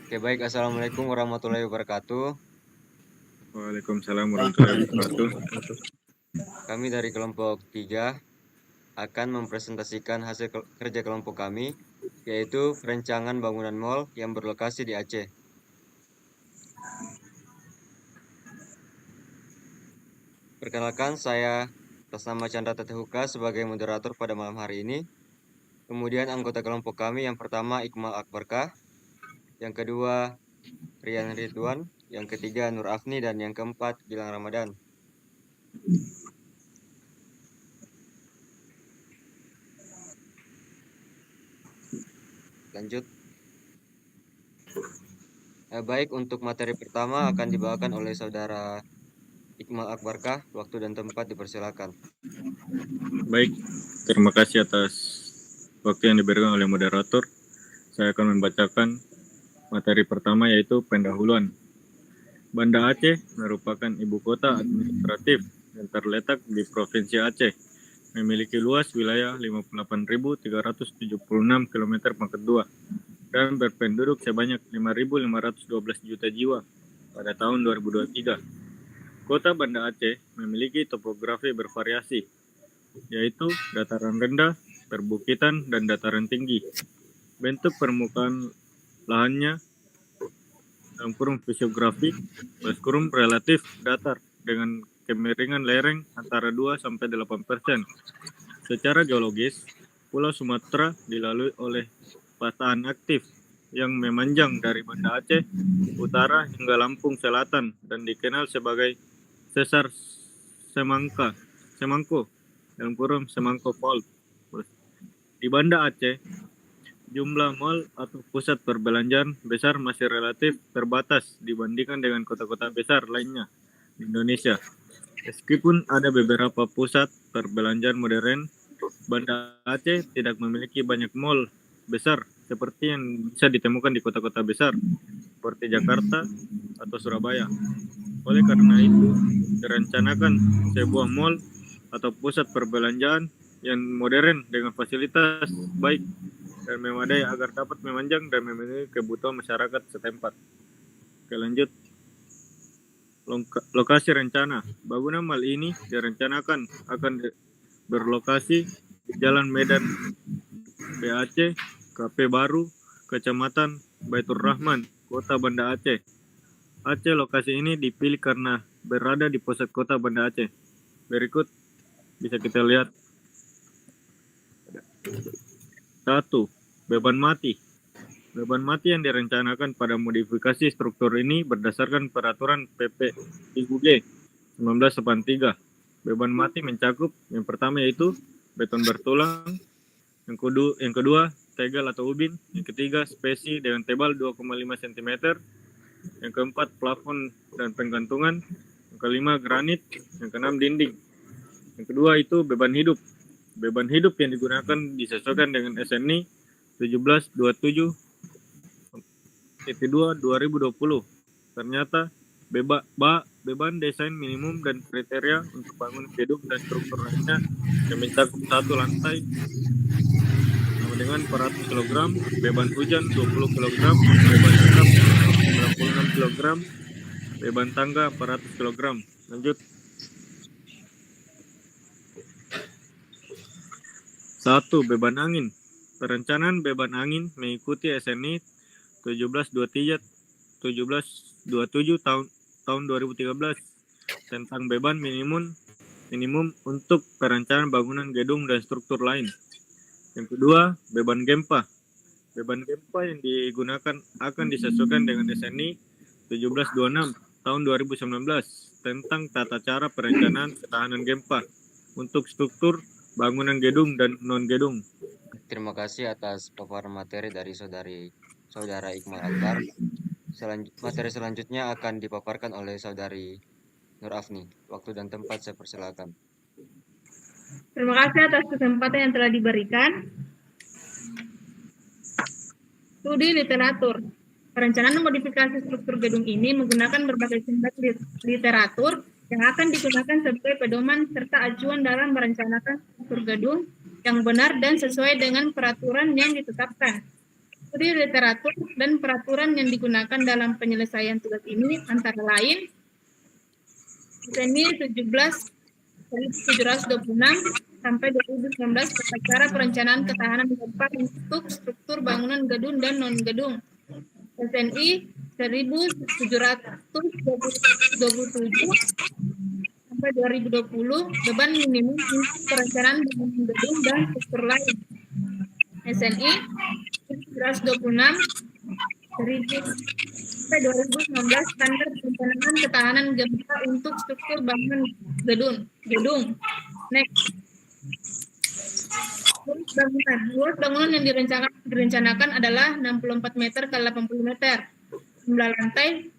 Oke, baik. Assalamualaikum warahmatullahi wabarakatuh. Waalaikumsalam warahmatullahi wabarakatuh. Kami dari kelompok 3 akan mempresentasikan hasil kerja kelompok kami, yaitu perencanaan bangunan mal yang berlokasi di Aceh. Perkenalkan, saya atas nama Chandra Tetehuka sebagai moderator pada malam hari ini. Kemudian anggota kelompok kami yang pertama Iqmal Akbarkah, yang kedua Rian Ridwan, yang ketiga Nur Afni, dan yang keempat Gilang Ramadan. Lanjut. Baik, untuk materi pertama akan dibawakan oleh saudara Iqmal Akbarkah. Waktu dan tempat dipersilakan. Baik, terima kasih atas waktu yang diberikan oleh moderator. Saya akan membacakan materi pertama, yaitu pendahuluan. Banda Aceh merupakan ibu kota administratif yang terletak di Provinsi Aceh. Memiliki luas wilayah 58.376 km pangkat 2 dan berpenduduk sebanyak 5.512 juta jiwa pada tahun 2023. Kota Banda Aceh memiliki topografi bervariasi, yaitu dataran rendah, perbukitan, dan dataran tinggi. Bentuk permukaan lahannya dalam kurung fisiografi relatif datar dengan kemiringan lereng antara 2-8%. Secara geologis, Pulau Sumatera dilalui oleh patahan aktif yang memanjang dari Banda Aceh Utara hingga Lampung Selatan dan dikenal sebagai Sesar Semangko dalam kurung Semangko Fault. Di Banda Aceh, jumlah mal atau pusat perbelanjaan besar masih relatif terbatas dibandingkan dengan kota-kota besar lainnya di Indonesia. Meskipun ada beberapa pusat perbelanjaan modern, Banda Aceh tidak memiliki banyak mal besar seperti yang bisa ditemukan di kota-kota besar seperti Jakarta atau Surabaya. Oleh karena itu, direncanakan sebuah mal atau pusat perbelanjaan yang modern dengan fasilitas baik dan memadai agar dapat memanjang dan memenuhi kebutuhan masyarakat setempat. Oke, lanjut. Lokasi rencana. Bangunan mal ini direncanakan akan berlokasi di Jalan Medan BAC, KP Baru, Kecamatan Baitur Rahman, Kota Banda Aceh. Aceh, lokasi ini dipilih karena berada di pusat kota Banda Aceh. Berikut bisa kita lihat. 1. Beban mati. Beban mati yang direncanakan pada modifikasi struktur ini berdasarkan peraturan PP IUG 1983. Beban mati mencakup yang pertama yaitu beton bertulang, yang kedua tegel atau ubin, yang ketiga spesi dengan tebal 2,5 cm, yang keempat plafon dan penggantungan, yang kelima granit, yang keenam dinding. Yang kedua itu beban hidup. Beban hidup yang digunakan disesuaikan dengan SNI 1727 2020. Ternyata beban desain minimum dan kriteria untuk bangun gedung dan struktur lainnya yang mencakup satu lantai sama dengan 400 kg, beban hujan 20 kg, beban atap 96 kg, beban tangga 400 kg. Lanjut. 1. Beban angin. Perencanaan beban angin mengikuti SNI 1727 tahun 2013 tentang beban minimum untuk perencanaan bangunan gedung dan struktur lain. Yang kedua, beban gempa. Beban gempa yang digunakan akan disesuaikan dengan SNI 1726 tahun 2019 tentang tata cara perencanaan ketahanan gempa untuk struktur bangunan gedung dan non-gedung. Terima kasih atas paparan materi dari saudara Iqmal Akbar. Materi selanjutnya akan dipaparkan oleh saudari Nur Afni. Waktu dan tempat saya persilakan. Terima kasih atas kesempatan yang telah diberikan. Studi literatur. Perencanaan modifikasi struktur gedung ini menggunakan berbagai sumber literatur yang akan digunakan sebagai pedoman serta acuan dalam merencanakan struktur gedung yang benar dan sesuai dengan peraturan yang ditetapkan. Studi literatur dan peraturan yang digunakan dalam penyelesaian tugas ini antara lain SNI 1726 sampai 2019 tata cara perencanaan ketahanan gempa untuk struktur bangunan gedung dan non-gedung. SNI 1727 sampai 2020 beban minimum untuk perencanaan bangunan gedung dan struktur lain. SNI 1726 sampai 2019 standar perencanaan ketahanan gempa untuk struktur bangunan gedung. Next. Luas bangunan yang direncanakan adalah 64 meter ke 80 meter. Jumlah lantai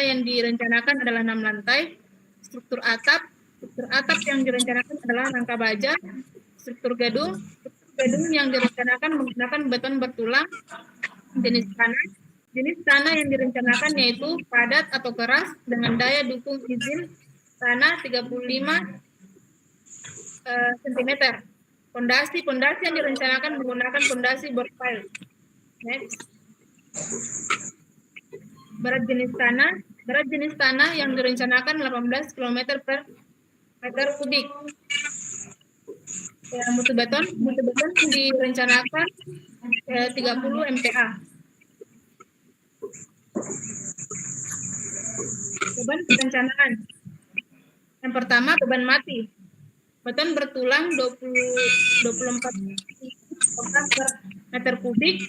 yang direncanakan adalah 6 lantai. Struktur atap yang direncanakan adalah rangka baja. Struktur gedung yang direncanakan menggunakan beton bertulang. Jenis tanah yang direncanakan yaitu padat atau keras dengan daya dukung izin tanah 35 cm. Pondasi yang direncanakan menggunakan pondasi board pile. Next. Berat jenis tanah yang direncanakan 18 km per meter kubik. Mutu beton direncanakan 30 MPa. Beban perencanaan. Yang pertama, beban mati. Beton bertulang 24 kg per meter kubik.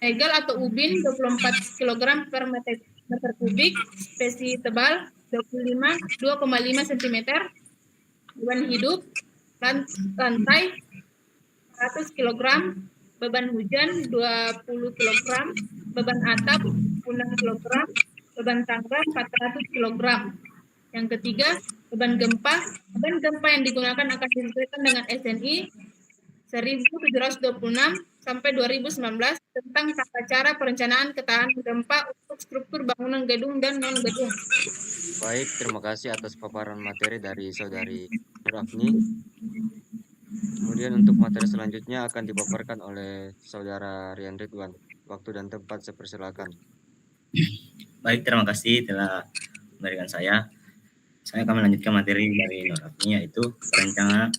Egel atau ubin 24 kg per meter kubik. Spesi tebal 2,5 cm. Beban hidup lantai 100 kg. Beban hujan 20 kg. Beban atap 6 kg. Beban tangga 400 kg. Yang ketiga, beban gempa yang digunakan akan disesuaikan dengan SNI 1726 sampai 2019 tentang tata cara perencanaan ketahanan gempa untuk struktur bangunan gedung dan non-gedung. Baik, terima kasih atas paparan materi dari Saudari Rafni. Kemudian untuk materi selanjutnya akan dipaparkan oleh Saudara Rian Ridwan. Waktu dan tempat saya persilakan. Baik, terima kasih telah memberikan saya. Saya akan melanjutkan materi dari Rafni, yaitu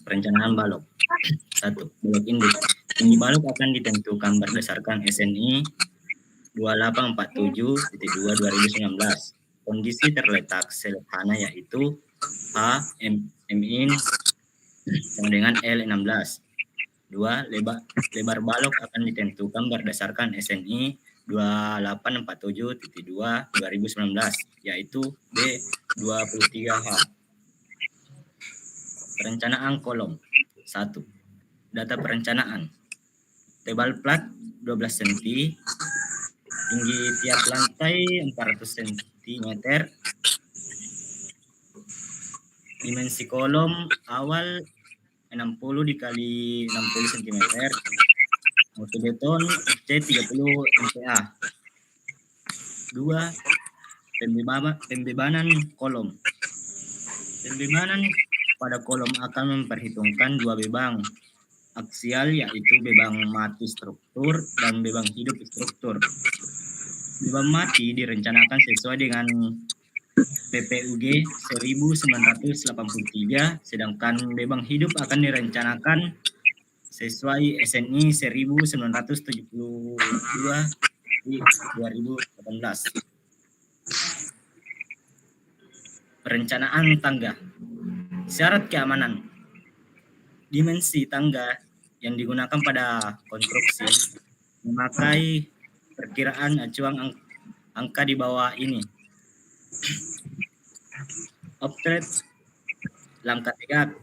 perencanaan balok. 1. Balok induk. Tinggi balok akan ditentukan berdasarkan SNI 2847.2/2019. Kondisi terletak sederhana yaitu H, M-in sama dengan L16. 2. Lebar balok akan ditentukan berdasarkan SNI 2847.2/2019, yaitu B23H. Perencanaan kolom. 1. Data perencanaan. Tebal plat 12 cm, tinggi tiap lantai 400 cm, dimensi kolom awal 60 dikali 60 cm, mutu beton C30 MPa. 2. Pembebanan kolom. Pembebanan pada kolom akan memperhitungkan dua bebang aksial, yaitu bebang mati struktur dan bebang hidup struktur. Bebang mati direncanakan sesuai dengan PPUG 1983, sedangkan bebang hidup akan direncanakan sesuai SNI 1972 di 2018. Perencanaan tangga. Syarat keamanan. Dimensi tangga yang digunakan pada konstruksi memakai perkiraan acuan angka di bawah ini. Optret langkah tegak,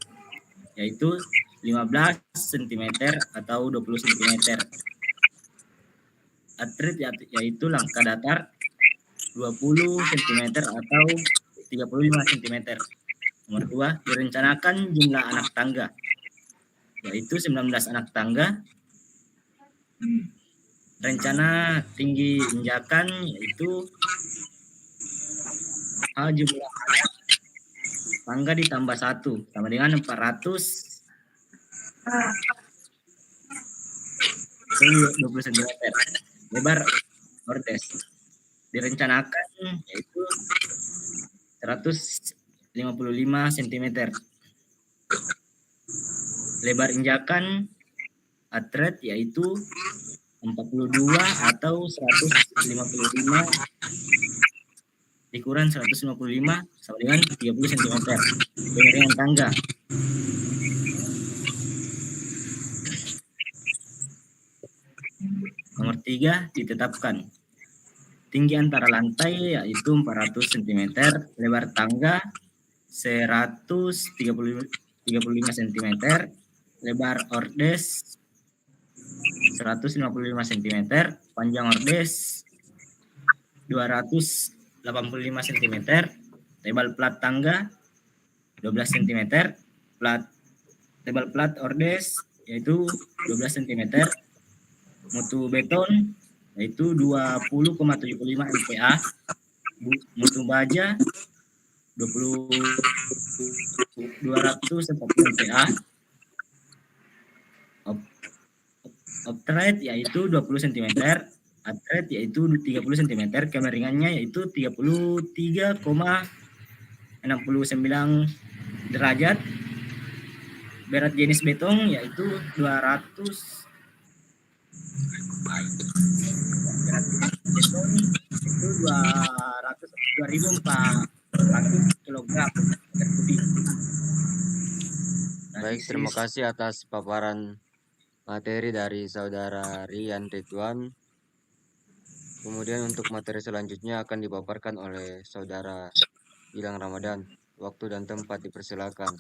yaitu 15 cm atau 20 cm. Atret yaitu langkah datar 20 cm atau 35 cm. Nomor 2, direncanakan jumlah anak tangga, yaitu 19 anak tangga. Rencana tinggi injakan yaitu jumlah anak tangga ditambah 1 sama dengan 400 20 cm. lebar ordes. Direncanakan yaitu 155 cm. Lebar injakan atret yaitu 42 atau 155 dikurang 155 sama dengan 30 cm. Pemiringan tangga. Nomor 3 ditetapkan. Tinggi antara lantai yaitu 400 cm, lebar tangga 135 cm, lebar ordes 155 cm, panjang ordes 285 cm, tebal plat tangga 12 cm, tebal plat ordes yaitu 12 cm, mutu beton yaitu 20,75 MPa, mutu baja 240 MPa, optret yaitu 20 cm, atret yaitu 30 cm, kemiringannya yaitu 33,69 derajat, berat jenis beton yaitu 200 beton itu 2.400 kg meter kubik. Baik, terima kasih atas paparan materi dari Saudara Rian Ridwan. Kemudian untuk materi selanjutnya akan dipaparkan oleh Saudara Gilang Ramadan. Waktu dan tempat dipersilakan.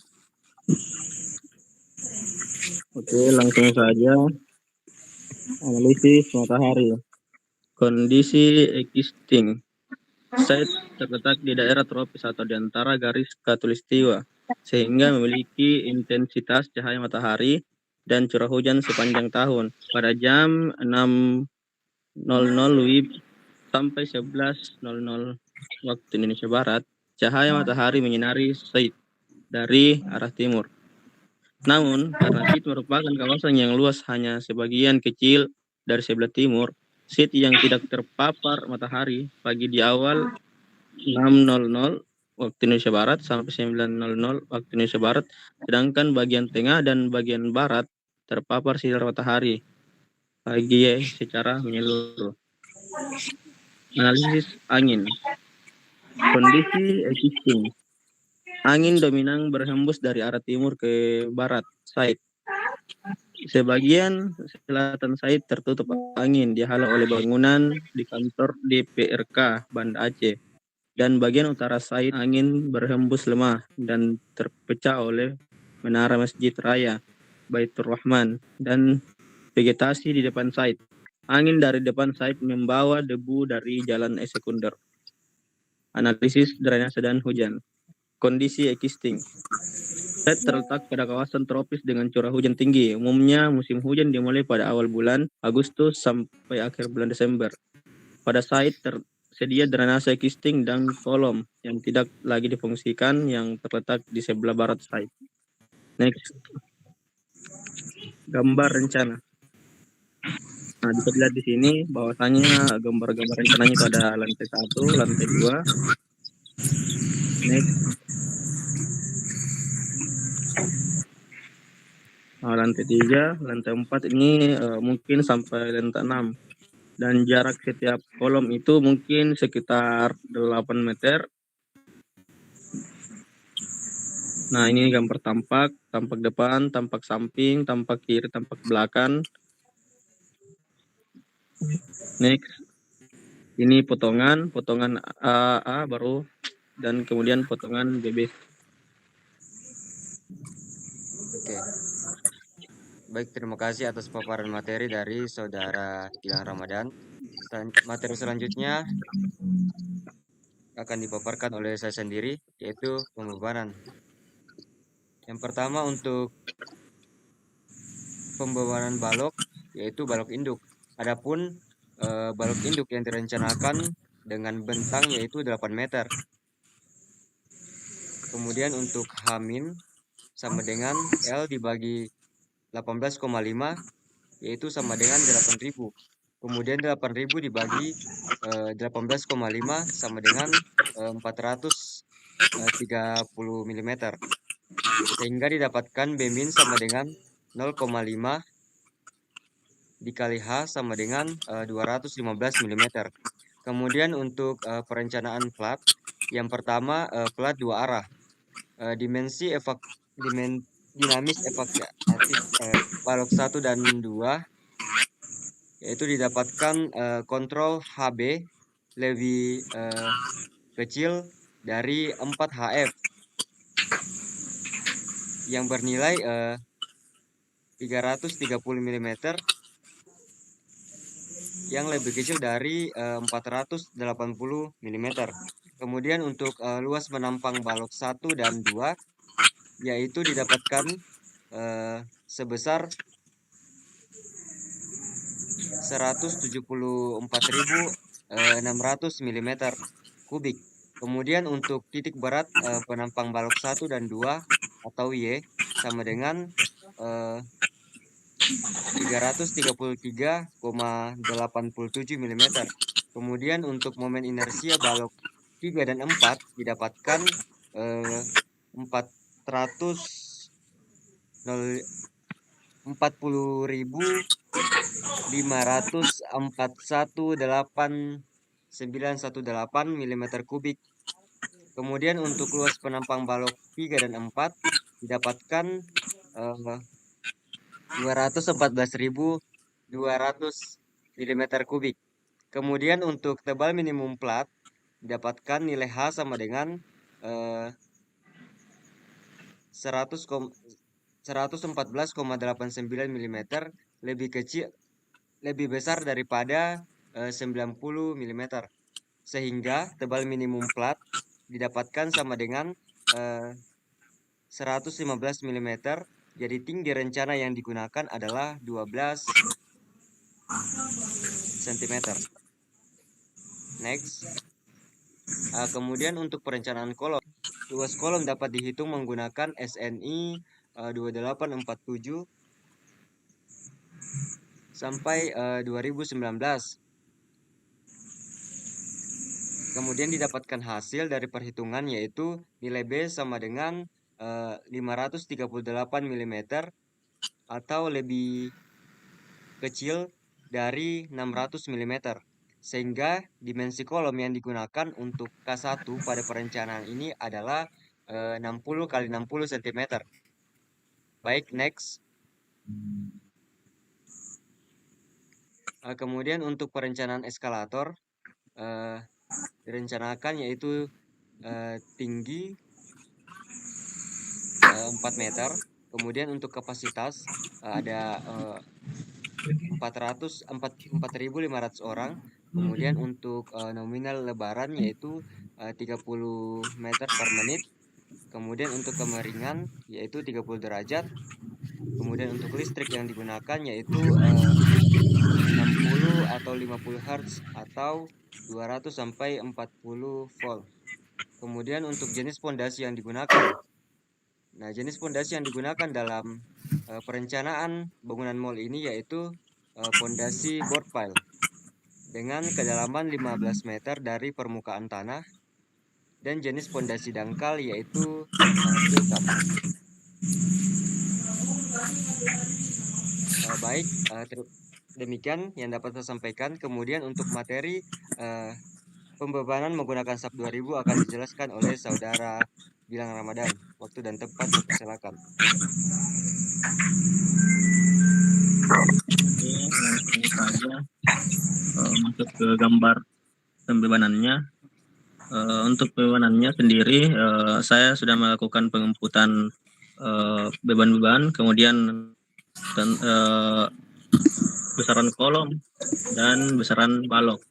Oke, langsung saja. Analisis matahari. Kondisi existing. Site terletak di daerah tropis atau di antara garis khatulistiwa, sehingga memiliki intensitas cahaya matahari dan curah hujan sepanjang tahun. Pada jam 6.00 WIB sampai 11.00 waktu Indonesia Barat, cahaya matahari menyinari site dari arah timur. Namun, karena site merupakan kawasan yang luas hanya sebagian kecil dari sebelah timur, site yang tidak terpapar matahari pagi di awal 6.00 waktu Indonesia Barat sampai 9.00 waktu Indonesia Barat, sedangkan bagian tengah dan bagian barat terpapar sinar matahari pagi secara menyeluruh. Analisis angin. Kondisi existing. Angin dominan berhembus dari arah timur ke barat, site. Sebagian selatan site tertutup angin, dihalau oleh bangunan di kantor DPRK Banda Aceh. Dan bagian utara site angin berhembus lemah dan terpecah oleh menara Masjid Raya Baitur Rahman dan vegetasi di depan site. Angin dari depan site membawa debu dari jalan sekunder. Analisis drainase dan hujan. Kondisi existing. Site terletak pada kawasan tropis dengan curah hujan tinggi. Umumnya musim hujan dimulai pada awal bulan Agustus sampai akhir bulan Desember. Pada site tersedia drainase existing dan kolom yang tidak lagi difungsikan yang terletak di sebelah barat site. Next. Gambar rencana. Nah, bisa dilihat di sini bahwasanya gambar-gambar rencananya itu ada lantai 1, lantai 2. Next. Lantai 3, lantai 4 ini mungkin sampai lantai 6. Dan jarak setiap kolom itu mungkin sekitar 8 meter. Nah, ini gambar tampak depan, tampak samping, tampak kiri, tampak belakang. Next. Ini potongan A baru dan kemudian potongan BB. Oke. Baik, terima kasih atas paparan materi dari Saudara Gilang Ramadan. Materi selanjutnya akan dipaparkan oleh saya sendiri, yaitu pembebanan. Yang pertama untuk pembebanan balok, yaitu balok induk. Adapun balok induk yang direncanakan dengan bentang yaitu 8 meter. Kemudian untuk H- sama dengan L dibagi 18,5 yaitu sama dengan 8.000. Kemudian 8.000 dibagi 18,5 sama dengan 430 mm. Sehingga didapatkan B min sama dengan 0,5 dikali H sama dengan 215 mm. Kemudian untuk perencanaan plat, yang pertama plat dua arah. Dinamis evakuatif balok 1 dan 2 yaitu didapatkan kontrol HB lebih kecil dari 4 HF yang bernilai 330 mm yang lebih kecil dari 480 mm. Kemudian untuk luas menampang balok 1 dan 2 yaitu didapatkan sebesar 174.600 mm kubik. Kemudian untuk titik berat penampang balok 1 dan 2 atau Y sama dengan 333,87 mm. Kemudian untuk momen inersia balok 3 dan 4 didapatkan 40.541,8918 mm kubik. Kemudian untuk luas penampang balok 3 dan 4 didapatkan 214.200 mm kubik. Kemudian untuk tebal minimum plat didapatkan nilai H sama dengan 114,89 mm lebih besar daripada 90 mm. Sehingga tebal minimum plat didapatkan sama dengan 115 mm. Jadi tinggi rencana yang digunakan adalah 12 cm. Next. Kemudian untuk perencanaan kolom, luas kolom dapat dihitung menggunakan SNI 2847 sampai 2019. Kemudian didapatkan hasil dari perhitungan yaitu nilai B sama dengan 538 mm atau lebih kecil dari 600 mm. Sehingga dimensi kolom yang digunakan untuk K1 pada perencanaan ini adalah 60 x 60 cm. Baik, next. Kemudian untuk perencanaan eskalator direncanakan yaitu tinggi 4 meter. Kemudian untuk kapasitas ada 4.500 orang. Kemudian untuk nominal lebaran yaitu 30 meter per menit. Kemudian untuk kemiringan yaitu 30 derajat. Kemudian untuk listrik yang digunakan yaitu 60 atau 50 Hz atau 200 sampai 40 volt. Kemudian untuk jenis pondasi yang digunakan. Nah, jenis pondasi yang digunakan dalam perencanaan bangunan mall ini yaitu pondasi board pile dengan kedalaman 15 meter dari permukaan tanah dan jenis pondasi dangkal yaitu built-up. Baik, demikian yang dapat saya sampaikan. Kemudian untuk materi pembebanan menggunakan SAP 2000 akan dijelaskan oleh saudara Gilang Ramadan. Waktu dan tempat dipersilakan. Oke, langsung saja masuk ke gambar pembebanannya. Untuk pembebanannya sendiri, saya sudah melakukan penginputan beban-beban, kemudian besaran kolom dan besaran balok.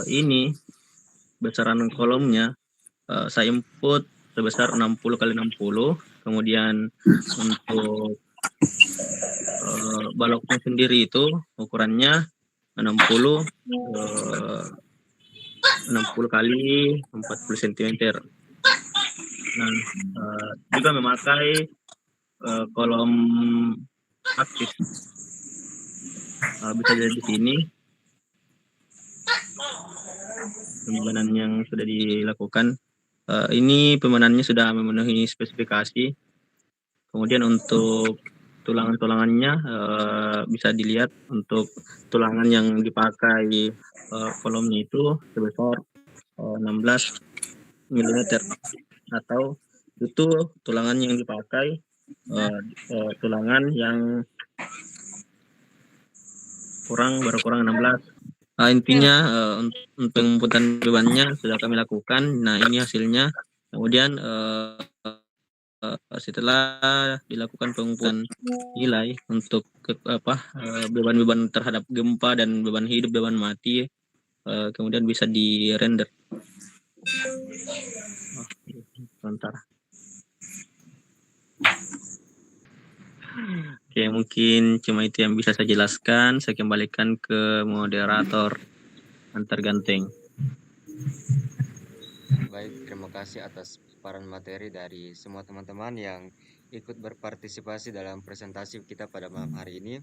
Ini besaran kolomnya saya input sebesar 60 x 60. Kemudian untuk baloknya sendiri itu ukurannya 60 kali 40 cm. Nah, juga memakai kolom aktif bisa dilihat di sini pemenahan yang sudah dilakukan. Ini pemenannya sudah memenuhi spesifikasi. Kemudian untuk tulangan-tulangannya bisa dilihat untuk tulangan yang dipakai kolomnya itu sebesar 16 mm atau itu tulangan yang dipakai tulangan yang berkurang 16. Intinya untuk penginputan bebannya sudah kami lakukan. Nah, ini hasilnya. Kemudian setelah dilakukan penginputan nilai untuk beban-beban terhadap gempa dan beban hidup, beban mati, kemudian bisa di render. Sebentar. Oke, mungkin cuma itu yang bisa saya jelaskan. Saya kembalikan ke moderator antar ganteng. Baik, terima kasih atas paparan materi dari semua teman-teman yang ikut berpartisipasi dalam presentasi kita pada malam hari ini.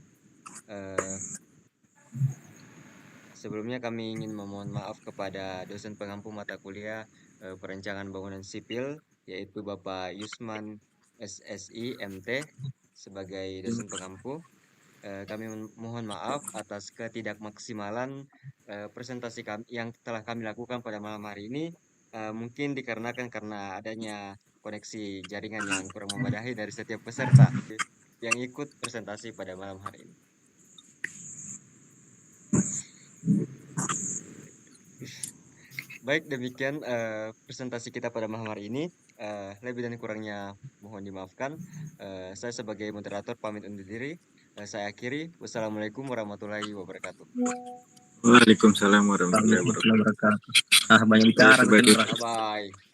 Sebelumnya kami ingin memohon maaf kepada dosen pengampu mata kuliah Perencanaan Bangunan Sipil, yaitu Bapak Yusman SSI MT sebagai dosen pengampu. Kami mohon maaf atas ketidakmaksimalan presentasi yang telah kami lakukan pada malam hari ini. Mungkin dikarenakan karena adanya koneksi jaringan yang kurang memadai dari setiap peserta yang ikut presentasi pada malam hari ini. Baik, demikian presentasi kita pada malam hari ini. Lebih dan kurangnya mohon dimaafkan. Saya sebagai moderator pamit undur diri. Saya akhiri. Wassalamualaikum warahmatullahi wabarakatuh. Waalaikumsalam warahmatullahi wabarakatuh. Banyak bicara. Sebagai Bye-bye.